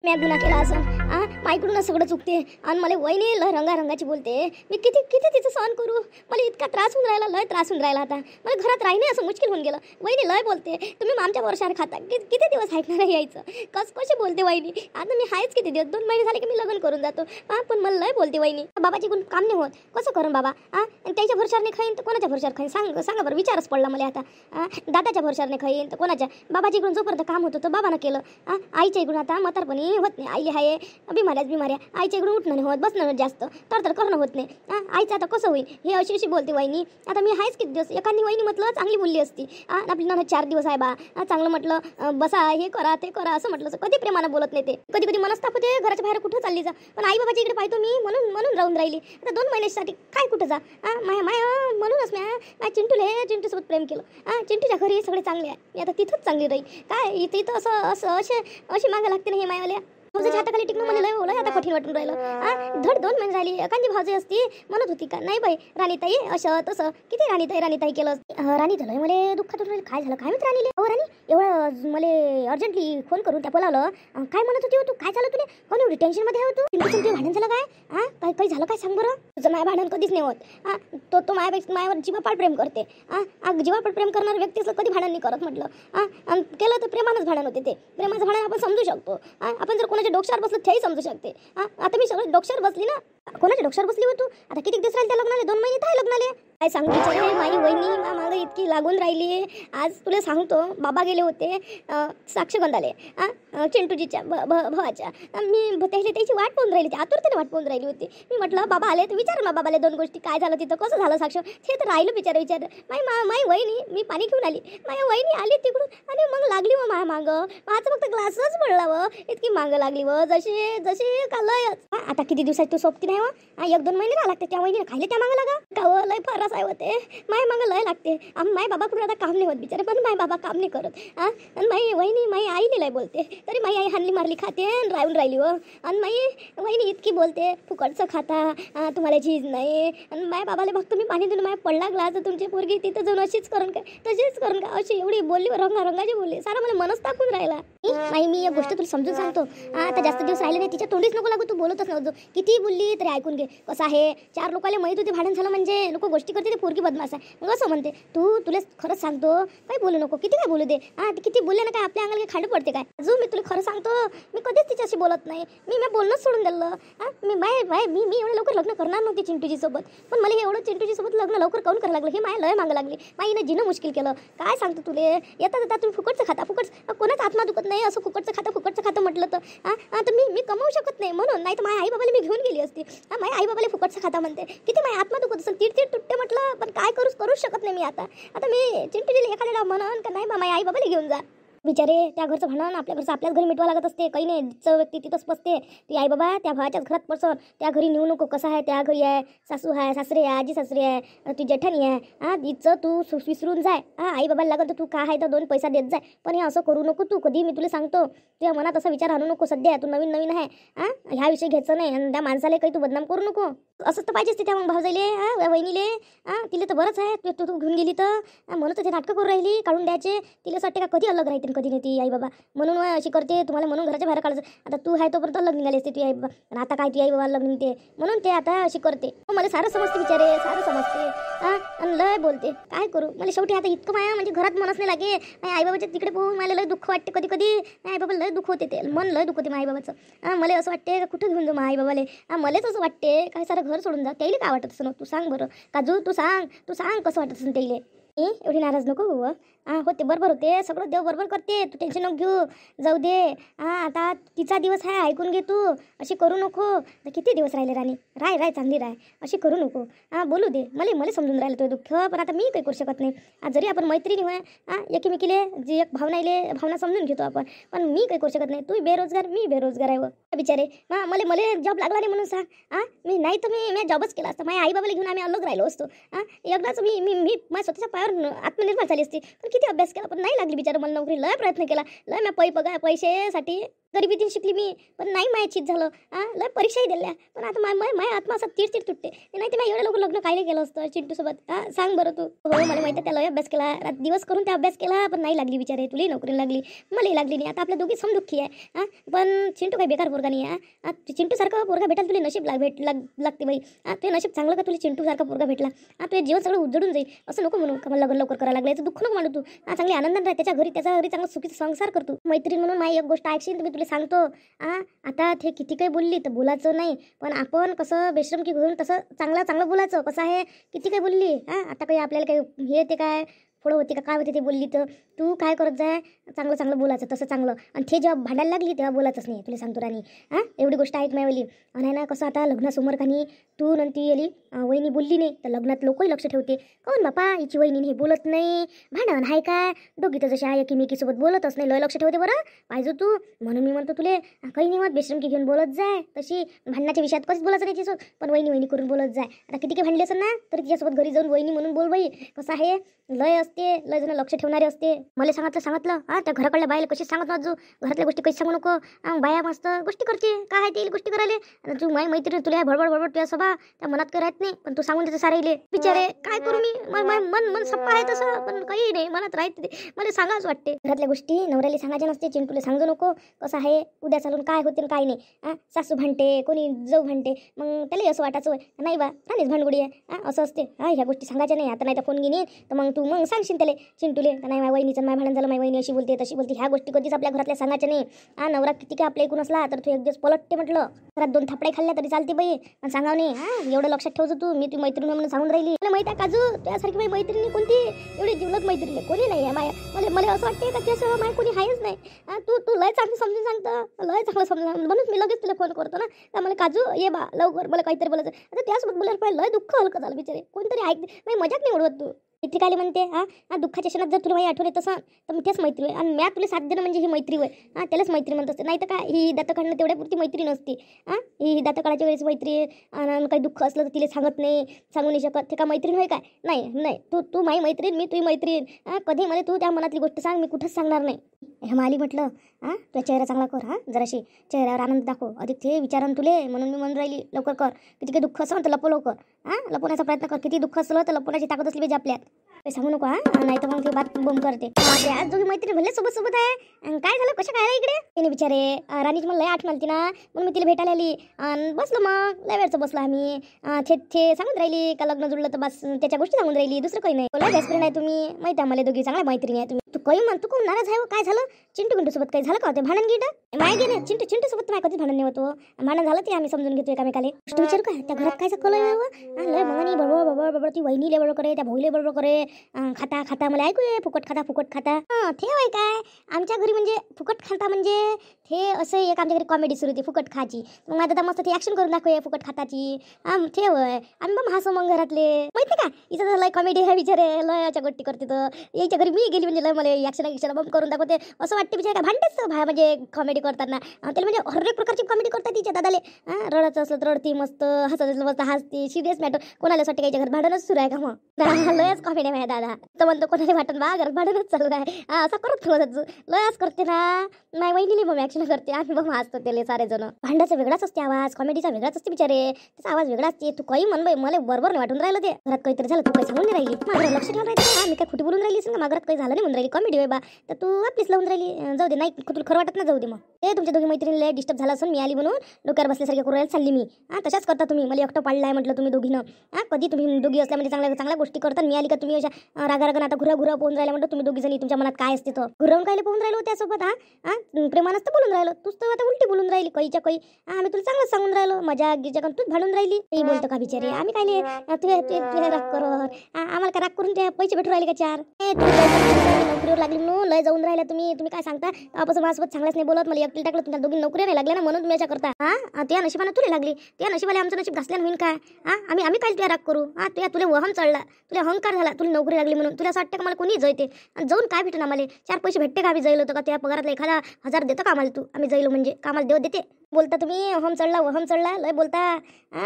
मी गुन्हा केला असं माईकडून सगळं चुकते आणि मला वहिनी लय रंगारंगाची बोलते. मी किती किती तिचं सहन करू. मला इतका त्रास होऊन राहिला, लय त्रास होऊन राहिला. आता मला घरात राहणे असं मुश्किल होऊन गेलं. वहिनी लय बोलते, तुम्ही आमच्या वर्षावर खाता. किती दिवस ऐकणार आहे यायचं. कशी बोलते वहिनी. आता मी आहेच किती दिवस, 2 महिने झाले की मी लग्न करून जातो. पण मला लय बोलते वहिनी. बाबाची कोण काम नाही होत, कसं करून बाबा. त्याच्या भरशावर नाही खाईन तर कोणाच्या भरशावर खाईन. सांगा बरं. विचारच पडला मला आता. दादाच्या भरशावर नाही खाईन तर कोणाच्या. बाबाची इकडून जोपर्यंत काम होतं तर बाबानं केलं. आईच्या इकडून आता म्हातारपणी होत नाही. आईली हाय बिमाऱ्या आईच्या इकडून उठणं नाही होत, बसणं नाही जास्त, तर करणं होत नाही. आईचं आता कसं होईल हे अशी बोलते वहिनी. आता मी आहेच किती दिवस. एखादी वहिनी म्हटलं चांगली बोलली असती. आपली ना 4 दिवस आहे बा, चांगलं म्हटलं बसा, हे करा ते करा असं म्हटलं. कधी प्रेमानं बोलत नाही ते. कधी मनस्ताप होते. घराच्या बाहेर कुठं चालली जा, पण आई बाबाच्या इकडे पाहतो मी म्हणून राहून राहिली. आता 2 महिन्यासाठी काय कुठं जा. म्हणूनच मी चिंटूसोबत प्रेम केलं. चिंटूच्या घरी सगळे चांगले आहे. मी आता तिथंच चांगली राहील. काय इथं असं अशी मागं लागते ना हे मायावाल्या. भाऊजाच्या हाताखाली टिकणं मला लय ओळख आता कठीण वाटून राहिलं. धड 2 महिने राहिली. एखादी भाऊजी असती म्हणत होती का नाही बाई राणीताई असं तसं. किती राणीताई केलं. राणीचं लय मला दुःखात राहिलं. काय झालं काय माहिती राणीले. राणी एवढं मला अर्जंटली फोन करून त्या बोलावलं. काय म्हणत होती तू. काय झालं तुला. कोण एवढी टेन्शन मध्ये आहे तू. तुमचं भांडण झालं काय. काही झालं काय सांग बरं. तुझं माय भांडण कधीच नाही होत. तो मायावर जीवापाड प्रेम करते. जीवापाड प्रेम करणारा व्यक्ती असलं कधी भांडण नाही करत म्हटलं. केलं तर प्रेमानंच भांडण होते. ते प्रेमाचं भांडण आपण समजू शकतो. आपण जर कोणाच्या डोक्यावर बसलं तेही समजू शकते. आता मी सगळं डोक्यावर बसली ना. कोणाच्या डोक्यावर बसली हो तू. आता किती दिवस राहिले त्या लग्नाले. 2 महिने काय लग्नाले. काय सांगू बिचारे माई वहिनी मागं इतकी लागून राहिली. आज तुला सांगतो बाबा गेले होते साक्षगंधाले चिंटूजीच्या भावाच्या. मी त्याची वाट पाहून राहिली. आतुरतेने वाट पाहून राहिली होती. मी म्हटलं बाबा आले तर विचार ना बाबाले 2 गोष्टी. काय झालं तिथं, कसं झालं साक्ष. ते तर राहिलं विचार माई वहिनी. मी पाणी घेऊन आली. माझ्या वहिनी आली तिकडून आणि मग लागली व माया मागं. माझं फक्त ग्लासच पडला व इतकी मागं लागली व जशी का लयच. आता किती दिवसाची तू सोबती नाही व. 1-2 महिने राहा लागते. त्या वहिनीला खायला त्या मागं लागा का लय फरस आहे होते. माय मागं लय लागते. माय बाबा कुठे आता काम नाही होत बिचारे. पण माय बाबा काम नाही करत. आणि माई वहिनी माई आईने लय बोलते. तरी माई आई हानली मारली खाते राहून राहिली व. आणि माई वहिनी इतकी बोलते फुकटचं खाता तुम्हाला चीज नाही. आणि माय बाबाला फक्त मी पाणी दिलं. माय पडला ग्लास तर तुमची पोरगी तिथं जाऊन अशीच करून काय तशीच करून काय अशी एवढी बोलली रंगाची बोलली. सारा मला मनच टाकून राहिला. माई मी एक गोष्ट तुला समजून सांगतो. आता जास्त दिवस राहिले नाही. तिच्या तोंडीच नको लागू. तू बोलतच नव्हतो. किती बोलली तरी ऐकून घे. कसं आहे 4 लोकांना माहित होते भांडण झालं म्हणजे लोक गोष्टी करते. ते पोरगी बदमाश आहे मग असं म्हणते. तुला खरंच सांगतो काही बोलू नको. किती काय बोलू दे. ती किती बोलले ना काय आपल्या अंगाला खांड पडते काय. मी तुला खरं सांगतो मी कधीच तिच्याशी बोलत नाही. मी बोलणंच सोडून दिलं. मी एवढं लवकर लग्न करणार नव्हती चिंटूजी सोबत. पण मला हे एवढं चिंटूजी सोबत लग्न लवकर काऊन करायला लागलं हे माया लय मागं लागली. माईनं जिणं मुश्किल केलं. काय सांगतो तुले. येता तुम्ही फुकटचं खाता. कोणाच आत्मा दुखत नाही असं फुकटचं खातं म्हटलं तर मी कमावू शकत नाही म्हणून. नाही तर माझ्या आई बाबाला मी घेऊन गेली असती. माझ्या आई बाबाला फुकटचं खाता म्हणते. किती माझ्या आत्मा दुखत असेल. तीड तुटते म्हटलं. पण काय करूच शकत नाही मी आता मी चिंटूजीला एखाद्या म्हणून का नाही माझ्या आई बाबाला घेऊन जा. बिचारे त्या घरचं भांडण आपल्या घरचं आपल्याच घरी मिटवा लागत असते. काही नाही व्यक्ती तिथंच बसते. ती आई बाबा त्या भावाच्याच घरात पडसन. त्या घरी नेऊ नको. कसं आहे त्या घरी आहे सासू आहे सासरे आहे आजी सासरे आहे ती जेठाणी आहे. तिचं तू विसरून जाय. आई बाबाला लागत तर तू काय आहे तर 2 पैसा देत जाय. पण हे असं करू नको तू कधी. मी तुला सांगतो तुझ्या मनात असा विचार आणू नको. सध्या तू नवीन आहे. ह्या विषय घ्यायचं नाही. आणि त्या माणसाला काही तू बदनाम करू नको. असंच तर पाहिजेच. त्या मग भावजाईले वहिनीले तिला तर बरंच आहे. तू घेऊन गेली तर म्हणून तर ते नाटकं करून राहिली काढून द्यायचे. तिला असं वाटते का कधी अलग राहते कधी नाही ती आई बाबा. म्हणून अशी करते तुम्हाला म्हणून घराच्या बाहेर काढायचं. आता तू आहे तोपर्यंत अलग निघाली असते ती आई बाबा. आणि आता काय ती आई बाबा अलग निघते म्हणून ते आता अशी करते. मला सारं समजते बिचारे सारं समजते. आणि लय बोलते. काय करू. मला शेवटी आता इतकं माया म्हणजे घरात मनच नाही लागे. आई बाबाच्या तिकडे पोहून मला लय दुःख वाटते. कधी आई बाबा लय दुःख होते. ते मन लय दुःख होते आई बाबाचं. मला असं वाटते का कुठं घेऊन जाऊ आई बाबाले. मलाच असं वाटते काय सारं घर सोडून जा. त्याला काय वाटत असं तू सांग बरं. काजू तू सांग कसं वाटत असं त्याला. एवढी नाराज नको हो. होते बरोबर होते सगळं. देव बरोबर करते. तू टेन्शन नको घेऊ. जाऊ दे. आता तिचा दिवस आहे ऐकून घे तू. अशी करू नको. किती दिवस राहिले राणी. राय चांगली राय. अशी करू नको. बोलू दे. मला समजून राहिलं तुझं दुःख. पण आता मी काही करू शकत नाही. जरी आपण मैत्रिणी होय एकीमेकीले जी एक भावना समजून घेतो आपण. पण मी काही करू शकत नाही. तू बेरोजगार मी बेरोजगार आहे व बिचारे. मला जॉब लागला नाही म्हणून सांग. मी नाही तर मी जॉबच केला असता. माझ्या आई बाबाला घेऊन आम्ही अलग राहिलो असतो. एकदाच मी माझ्या स्वतःच्या पायावर आत्मनिर्भर झाली असती. पण किती अभ्यास केला पण नाही लागली बिचारा मला नोकरी. लय प्रयत्न केला. लय मी पैशासाठी गरिबीतून शिकली मी, पण नाही मायाचीच झालं. लय परीक्षाही दिल्या, पण आता माय आत्मा असा तीड तुटते. नाही ते मी एवढं लोक लग्न कायले केलं असतं चिंटूसोबत. सांग बरं तू. हो मला माहिती, त्या लय अभ्यास केला, दिवस करून त्या अभ्यास केला, पण नाही लागली बिचारे. तुलाही नोकरी लागली, मलाही लागली नाही. आता आपल्या दोघी समदुःखी आहे. पण चिंटू काही बेकार पोरगा नाही आहे. चिंटू सारखा पोरगा भेटायला तुला नशीब लागते बाई. ते नशीब चांगलं का तुला चिंटू सारखा पोरगा भेटला. तुझे जीवन सगळं उजडून जाईल असं नको म्हणू. का मला लग्न लवकर करायला लागलं याचं दुःख नको मांडू तू. चांगली आनंदाने राह, त्याच्या घरी चांगला सुखीचा संसार करतो. मैत्रीण म्हणून माझी एक गोष्ट ऐकशील तर मी तुला सांगतो. आता ते किती काही बोलली तर बोलायचं नाही, पण आपण कसं बेशरमकी घेऊन तसं चांगलं बोलायचं. कसं आहे, किती काही बोलली आता काही आपल्याला काही हे ते काय पुढं होती का काय होते ते बोलली, तर तू काय करत जाय, चांगलं बोलायचं तसं चांगलं. आणि ते जेव्हा भांडायला लागली तेव्हा बोलायचंच नाही. तुला सांगतो राणी, एवढी गोष्ट ऐक मायवली. आणि ना कसं आता लग्नासमोर खानी तू नंतर येली वहिनी बोलली नाही तर लग्नात लोकही लक्ष ठेवते. काऊन बापा हिची वहिनी हे बोलत नाही, भांडण आहे काय, दोघी तर जशी आहे एकीमेकीसोबत बोलतच नाही, लय लक्ष ठेवते बरं पाहिजे तू. म्हणून मी म्हणतो तुले काही नाही मत बेशरमकी घेऊन बोलत जाय. तशी भांडणाच्या विषयात कधीच बोलायचं नाही तिच्यासोबत, पण वहिनी करून बोलत जाय. आता किती काही भांडले असेल ना तर तिच्यासोबत घरी जाऊन वहिनी म्हणून बोल बाई. कसं आहे, लय असते, लय जण लक्ष ठेवणारे असते. मला सांगितलं त्या घराकडल्या बायला कशी सांगत माझू, घरातल्या गोष्टी कशी सांगू नको. बाया मस्त गोष्टी करते, काय आहे ते गोष्टी करायला. तू माई मैत्रीण, तुला बडबड तुझ्या सभा त्या मनात करत नाही, पण तू सांगून देते साराईले. बिचारे काय करू मी, मन सप्पा आहे तसं, पण काही नाही मनात राहते. मला सांगाच वाटते. घरातल्या गोष्टी नवऱ्याला सांगायच्या नसते. चिंटूला सांगू नको. कसं आहे, उद्या चालून काय होते काय नाही. सासू भांडते, कोणी जाऊ भांडते, मग त्याला असं वाटायचं नाही बा राणीच भांडगुडी आहे असं असते. ह्या गोष्टी सांगायच्या नाही. आता नाही तर फोन घेणे तर मग तू मग सांगशील त्याला चिंटूले नाही माझ्या वहिनीचं माय भांडण झालं, माझी वहिनी अशी बोलते तशी बोलते. ह्या गोष्टी कधीच आपल्या घरातल्या सांगायच्या नाही. नवरा किती काय आपल्या ऐकून असला तर तू एक दिवस पलटते म्हटलं. घरात 2 थापड्या खाल्ल्या तरी चालते बाई, पण सांगाव नाही. एवढं लक्षात ठेवतो तू. मी तू मैत्रीण म्हणून सांगून राहिली. मला माहिती आहे काजू, त्यासारखी माझी मैत्रिणी कोणती एवढी जीवलग मैत्रिणी कोणी नाही आहे माया. मला असं वाटते का त्याशिवाय माय कोणी आहेच नाही. तू लय चांगलं समजून सांगतं, लय चांगलं समजून, म्हणून मी लगेच तुला फोन करतो ना. का मला काजू ये बा लवकर, मला काहीतरी बोलायचं. आता त्यासोबत बोलायला पाहिजे, लय दुःख हलकं झालं बिचारे. कोणतरी ऐकते मी मजाक नाही उडवत तू. इथे काय म्हणते दुःखाच्या क्षणात जर तुला माझी आठवण येत असं तर मग तेच मैत्री होय. आणि म्या तुला साथ देणं म्हणजे ही मैत्री होय. त्यालाच मैत्री म्हणत असते. नाही तर काय ही दात काढणं तेवढ्यापुरती मैत्री नसते. ही दात काढायच्या वेळेस मैत्री, आणि काही दुःख असलं तर तिला सांगत नाही, सांगू नाही शकत, ते का मैत्रीण होय काय. नाही तू माझी मैत्रीण, मी तुझी मैत्रीण. कधी मला तू त्या मनातली गोष्ट सांग, मी कुठंच सांगणार नाही. माली म्हटलं तुझा चेहरा चांगला कर. जराशी चेहऱ्यावर आनंद दाखव. अधिक ते विचारन तुले, म्हणून मी म्हणून राहिली लवकर कर. किती काही दुःख असलं तर लपव लवकर. लपवण्याचा प्रयत्न कर. किती दुःख असलं तर लपवण्याची ताकद असली पाहिजे आपल्यात. काही सांगू नको. नाही तर मग ते बात बंद करते. आज दोघी मैत्रीण भले सोबत आहे. काय झालं, कशा काय इकडे तिने बिचारे राणीची मला लय आठवण आली ना, म्हणून मी तिला भेटायला आली. बसलो मग लय वेळचं बसलो आम्ही. ते सांगून राहिली का लग्न जुळलं तर बस त्याच्या गोष्टी सांगून राहिली, दुसरं काही नाही. लय बेस्ट फ्रेंड आहे तुम्ही, माहिती आहे मला. दोघी चांगल्या मैत्रिणी आहे तुम्ही. तू काही म्हण, तू कोण नाराज आहे. काय झालं, चिंटू सोबत काही झालं का होते भांडण गिट माय गे ना. चिंटू सोबत माय कधीच भांडण नाही होतो. भांडण झालं ते आम्ही समजून घेतो एकामेकाले. गोष्ट विचारू का, त्या घरात कायचं कल आहे लय मगानी बरोबर ती वहिनीले बरोबर करे, त्या भाऊले बरोबर करे. खाता मला ऐकू ये, फुकट खाता. ते होय काय आमच्या घरी म्हणजे फुकट खाता म्हणजे हे असं एक आमच्या घरी कॉमेडी सुरू होती फुकट खाची. मग माझा दादा मस्त ती ऍक्शन करून दाखवूया फुकट खाताची. ते होय आणि मग हसो मग घरातले. माहिती का इथं लय कॉमेडी आहे बिचारे, लय अशा गोष्टी करते. तर याच्या घरी मी गेली म्हणजे लय मला ऍक्शन बंब करून दाखवते. असं वाटते बिचारे का भांडतेच भाया म्हणजे कॉमेडी करताना. त्याला म्हणजे हर एक प्रकारची कॉमेडी करतात तिच्या दादाले. रडायचं असलं तर रडती मस्त, हसायचं असलं मस्त हसते. सिरियस मॅटर कोणाला वाटते याच्या घरात भांडणच सुरू आहे का. मग लयच कॉमेडी आहे माझ्या दादा. तर म्हणतो कोणाला वाटत बा घरात भांडणच चालू आहे. असं करत लयच करते ना. नाही वहिनी मग ऍक्शन करते. आम्ही बघ हसतो त्याला सारे जण. भांडाचा वेगळाच असते आवाज, कॉमेडीचा वेगळाच असते बिचारे. त्याचा आवाज वेगळा असते. तू काही म्हण बाई, मला बरोबर नाही वाटून राहिलं. ते घरात काहीतरी झालं तू काही सांगून नाही राहिली. माझं लक्ष ठेवून राहिली. मी काय खोटी बोलून राहिली ना, घरात काही झालं नाही म्हणून राहिली. कॉमेडी आहे बा, तर तू आपलीच लावून राहिली. जाऊ दे, नाही तुला खरं वाटत ना, जाऊ दे. मग ते तुमच्या दोघी मैत्रिणीला डिस्टर्ब झाला असून मी आली म्हणून डोक्यावर बसल्यासारखी करू राहिली चालली मी. तशाच करता तुम्ही. मला एकटं पाडलाय म्हटलं तुम्ही दोघीनं. कधी तुम्ही दोघी असल्या म्हणजे चांगल्या गोष्टी करता. मी आली का तुम्ही अशा रागारागानं आता घुरा पोहून राहिला म्हणतो तुम्ही दोघी जणी. तुमच्या मनात काय असते तो घुरवून कायले पोहून राहिलो त्यासोबत. प्रेमानच तर बोलून राहिलो. तूच तर आता उलटी बोलून राहिली कईच्या कई. आम्ही तुला चांगलं सांगून राहिलो, मजा गिजा करून तूच भांडून राहिली. काही बोलतो का बिचारे, आम्ही कायले तुझ्या राग कर. आम्हाला काय राग करून ते पैसे भेटू राहिले का 4 नोकरीवर लागली म्हणून लय जाऊन राहिला तुम्ही काय सांगता. त्यापासून माझ्यासोबत चांगलंच नाही बोलत. मला एकटी टाकलं, तुमच्या दोघी नोकरी नाही लागल्या ना म्हणून तुम्ही अशा करता. त्या नशिबाने तुला लागली, त्या नशिबाला आमचं नशीब घासल्यानं होईल काय. आम्ही काय तुला राग करू. तुला वहम चढला, तुला अहंकार झाला, तुला नोकरी लागली म्हणून. तुला असं वाटतं का मला कोणी जायते आणि जाऊन काय भेटून आम्हाला 4 पैसे भेटते का. आम्ही जाईल होतं का त्या पगारातला 1000 देतं का आम्हाला. तू आम्ही जाईल म्हणजे कामाला देव देते. बोलता तुम्ही वहम चढला लय बोलता.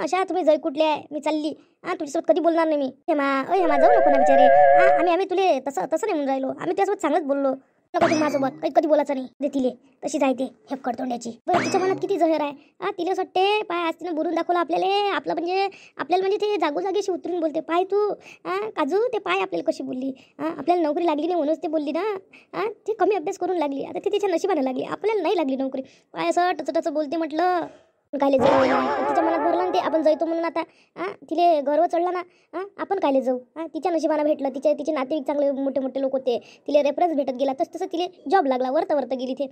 अशा तुम्ही जय कुठले आहे. मी चालली. तुझ्यासोबत कधी बोलणार नाही मी. हेमा जाऊ नको ना बिचारे. आम्ही तुले तसं नाही म्हणून राहिलो. आम्ही त्यासोबत चांगलंच बोललो. नको तुम्ही माझ्यासोबत कधी कधी बोलायचं नाही दे तिले. तशीच आहे ते हेपकड तोंड्याची. बरं तिच्या मनात किती जहर आहे. तिला असं वाटते पाय आज तिनं बोलून दाखवलं आपल्याला म्हणजे ते जागोजागीशी उतरून बोलते. पाय तू काजू ते पाय आपल्याला कशी बोलली. आपल्याला नोकरी लागली नाही म्हणूनच ते बोलली ना. ती कमी अभ्यास करून लागली. आता ती तिच्या नशिबाने लागली. आपल्याला नाही लागली नोकरी. पाय असं टचटच बोलते म्हटलं. कायले जाऊ तिच्या मनात भरला ना ते आपण जायतो म्हणून. आता तिले गर्व चढला ना. आपण कायले जाऊ. तिच्या नशिबानं भेटलं. तिचे नातेवाईक चांगले मोठे मोठे लोक होते. तिले रेफरन्स भेटत गेला. तसं तिले जॉब लागला. वरता गेली ते.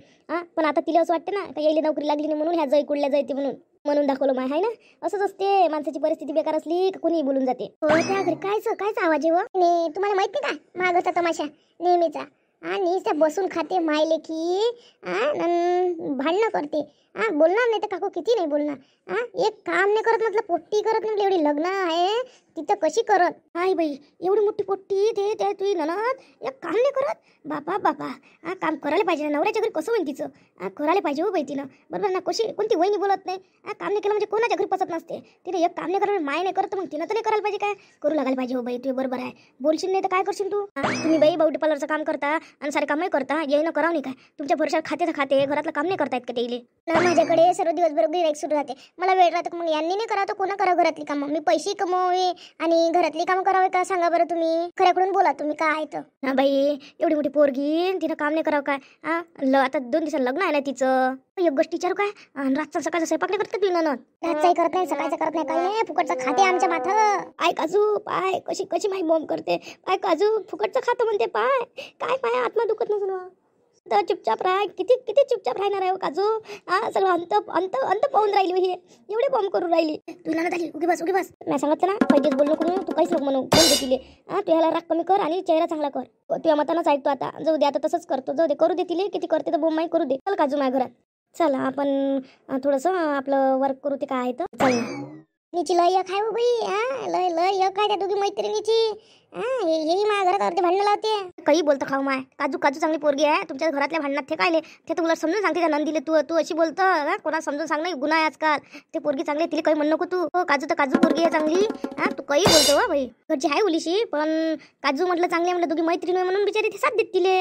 पण आता तिला असं वाटतं ना का यायला नोकरी लागली नाही म्हणून ह्या जाई कुडल्या जायते म्हणून दाखवलं माय आहे ना. असंच असते माणसाची परिस्थिती बेकार असली का कोणी बोलून जाते. त्या घरी कायचा आवाज आहे व तुम्हाला माहिती का मागचा तमाशा नेहमीचा. आणि त्या बसून खाते मायले की भांडणं करते. बोलणार नाही तर काकू किती नाही बोलणार. एक काम नाही करत म्हटलं पोट्टी करत नाही. एवढी लग्न आहे तिथं कशी करत. हाय बाई एवढी मोठी पोट्टी ते तुझी ननद एक काम नाही करत. बापा काम करायला पाहिजे. नवऱ्याच्या घरी कसं होईल तिचं. करायला पाहिजे हो बाई तिनं. बरोबर ना. कोणती वहिनी बोलत नाही. काम नाही केलं म्हणजे कोणाच्या घरी पसत नसते. तिने एक काम नाही करत माय नाही करत मग तिनं तर नाही करायला पाहिजे. काय करू लागायला पाहिजे हो बाई. तू बरोबर आहे. बोलशील नाही तर काय करशील तू. तुम्ही बाई ब्युटी पार्लरचं काम करता आणि सारे कामही करता. येईन करावं नाही काय. तुमच्या भरशात खाते घरातलं काम नाही करतायत का ते. माझ्याकडे सर्व दिवसभर गिऱ्हाईक सुरू राहते. मला वेळ राहतो मग यांनी नाही करावं तर कोणा करावं घरातली कामं. मी पैसे कमवावे आणि घरातली कामं करावे का सांगा बरं तुम्ही. खऱ्याकडून बोला तुम्ही काय तर. ना बाई एवढी मोठी पोरगी तिनं काम नाही करावं काय. आता 2 दिवसांनी लग्न आहे ना तिचं. एक गोष्ट विचारू काय. रातचा सकाळचा स्वयंपाक नाही करत तुला. रातचाही करत नाही सकाळचा करत नाही. काय फुकटचा खाते आमच्या माथं. आय काजू पाय कशी माई बॉम्ब करते. पाय काजू फुकटचं खातं म्हणते. काय पाय आत्मा दुखत नसून तर चुपचाप राह. किती चुपचाप राहणार आहे काजू. सगळं अंत पाहून राहिली हे. एवढे बॉम्ब करून राहिली. तुला ना झाली उगी बस नाही सांगितलं ना पहिलेच बोल नको तू काहीच नको म्हणू. बोल दे तिले. तू ह्याला राग कमी कर आणि चेहरा चांगला कर. तुझ्या मतानंच ऐकतो आता. जाऊ दे आता तसंच करतो. जाऊ दे करू दे तिले. किती करते तर बोंब माई करू दे. चल काजू माझ्या घरात. चला आपण थोडंसं आपलं वर्क करू. ते काय आहे तर चल. नीची लय एक आहे बाई. लय एक आहे त्या दोघी मैत्रिणीची. हे माझ्या घरात भांडणं लावते. काही बोलतो खाऊ माय. काजू चांगली पोरगी आहे. तुमच्या घरातल्या भांडणात ते कायले ते तुला समजून सांगते. त्या नंदीले तू अशी बोलतं. कोणाला समजून सांग नाही गुन्हा आहे आजकाल. ते पोरगी चांगली तिला काही म्हणू नको तू. काजू पोरगी आहे चांगली. तू काही बोलतो बाई. घरची आहे उलीशी पण काजू म्हटलं चांगली म्हटलं दोघी मैत्रिणी म्हणून बिचारी ते साथ देत तिले.